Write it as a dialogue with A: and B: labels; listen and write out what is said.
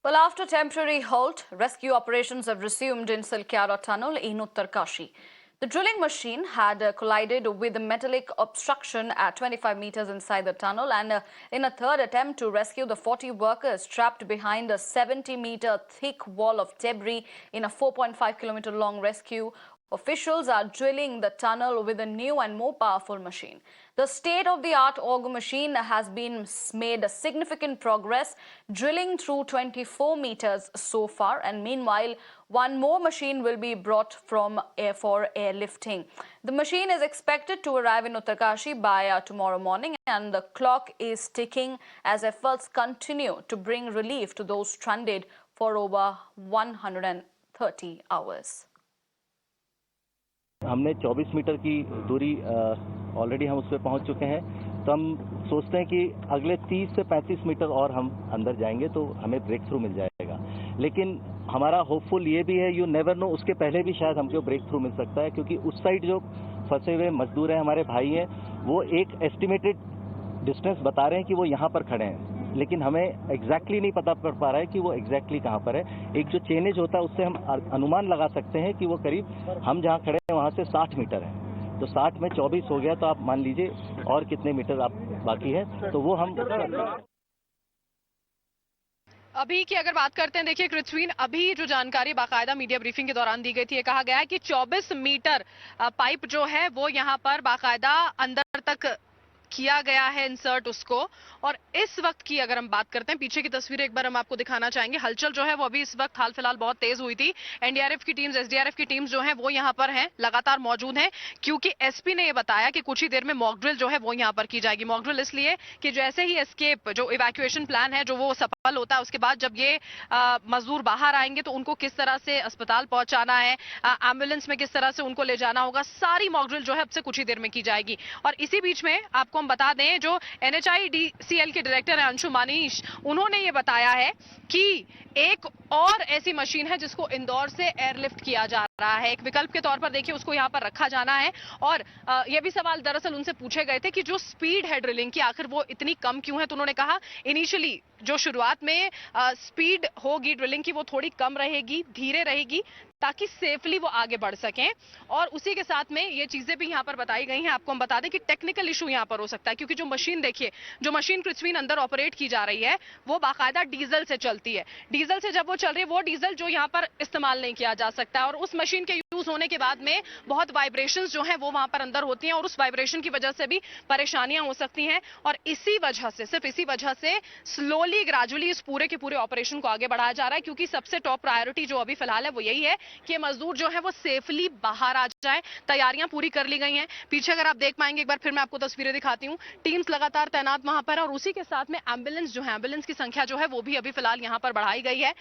A: Well, after temporary halt, rescue operations have resumed in Silkyara Tunnel in Uttarkashi. The drilling machine had collided with a metallic obstruction at 25 meters inside the tunnel, and in a third attempt to rescue the 40 workers trapped behind a 70-meter thick wall of debris in a 4.5-kilometer long rescue, officials are drilling the tunnel with a new and more powerful machine. The state-of-the-art auger machine has been made a significant progress, drilling through 24 meters so far, and meanwhile, one more machine will be brought from for airlifting. The machine is expected to arrive in Uttarkashi by tomorrow morning, and the clock is ticking as efforts continue to bring relief to those stranded for over 130 hours.
B: हमने 24 metre की दूरी already हम उस पर पहुंच चुके हैं, तो हम सोचते हैं कि अगले 30 से 35 मीटर और हम अंदर जाएंगे तो हमें ब्रेक थ्रू मिल जाएगा। लेकिन हमारा होपफुल ये भी है, यू नेवर नो, उसके पहले भी शायद हमको ब्रेक थ्रू मिल सकता है, क्योंकि उस साइड जो फंसे हुए मजदूर हैं, हमारे भाई हैं, वो एक एस्टिमेटेड डिस्टेंस बता रहे हैं कि वो यहाँ पर खड़े हैं, लेकिन हमें एग्जैक्टली नहीं पता पड़ पा रहा है कि वो एग्जैक्टली कहाँ पर है। एक जो चेनेज होता है उससे हम अनुमान लगा सकते हैं कि वो करीब हम जहाँ खड़े हैं वहाँ से 60 मीटर है, तो 60 में 24 हो गया, तो आप मान लीजिए और कितने मीटर आप बाकी है, तो वो हम
C: अभी की अगर बात करते हैं, देखिए कृत्वीन, अभी जो जानकारी बाकायदा मीडिया ब्रीफिंग के दौरान दी गई थी, ये कहा गया है कि 24 मीटर पाइप जो है वो यहाँ पर बाकायदा अंदर तक किया गया है इंसर्ट उसको। और इस वक्त की अगर हम बात करते हैं, पीछे की तस्वीर एक बार हम आपको दिखाना चाहेंगे। हलचल जो है वो अभी इस वक्त हाल फिलहाल बहुत तेज हुई थी। एनडीआरएफ की टीम्स, एसडीआरएफ की टीम्स जो है वो यहाँ पर हैं, लगातार मौजूद हैं, क्योंकि एसपी ने ये बताया कि कुछ ही देर में मॉक ड्रिल जो है वो यहाँ पर की जाएगी। मॉक ड्रिल इसलिए कि जैसे ही एस्केप, जो इवैक्यूएशन प्लान है, जो वो सफल होता है, उसके बाद जब ये मजदूर बाहर आएंगे तो उनको किस तरह से अस्पताल पहुंचाना है, एम्बुलेंस में किस तरह से उनको ले जाना होगा, सारी मॉक ड्रिल जो है अब से कुछ ही देर में की जाएगी। और इसी बीच में आपको हम बता दें, जो एनएचआईडीसीएल के डायरेक्टर है अंशु मानीश, उन्होंने ये बताया है कि एक और ऐसी मशीन है जिसको इंदौर से एयरलिफ्ट किया जा रहा है। एक विकल्प के तौर पर देखिए उसको यहां पर रखा जाना है। और ये भी सवाल दरअसल उनसे पूछे गए थे कि जो स्पीड है ड्रिलिंग की, आखिर वो इतनी कम क्यों है, तो उन्होंने कहा इनिशियली जो शुरुआत में स्पीड होगी ड्रिलिंग की वो थोड़ी कम रहेगी, धीरे रहेगी, ताकि सेफली वो आगे बढ़ सकें। और उसी के साथ में ये चीजें भी यहां पर बताई गई हैं। आपको हम बता दें कि टेक्निकल इशू यहां पर हो सकता है, क्योंकि जो मशीन देखिए, जो मशीन पृथ्वी अंदर ऑपरेट की जा रही है वो बाकायदा डीजल से चलती है। डीजल से जब वो चल रही है, वो डीजल जो यहां पर इस्तेमाल नहीं किया जा सकता है, और उस मशीन के यूज होने के बाद में बहुत वाइब्रेशंस जो हैं वो वहां पर अंदर होती हैं, और उस वाइब्रेशन की वजह से भी परेशानियां हो सकती हैं। और इसी वजह से, सिर्फ इसी वजह से स्लोली ग्रेजुअली इस पूरे के पूरे ऑपरेशन को आगे बढ़ाया जा रहा है, क्योंकि सबसे टॉप प्रायोरिटी जो अभी फिलहाल है वो यही है कि मजदूर जो है वो सेफली बाहर आ जाए। तैयारियां पूरी कर ली गई हैं। पीछे अगर आप देख पाएंगे, एक बार फिर मैं आपको तस्वीरें दिखाती हूं, टीम्स लगातार तैनात वहां पर, और उसी के साथ में एम्बुलेंस जो है, एम्बुलेंस की संख्या जो है वो भी अभी फिलहाल यहां पर बढ़ाई गई है।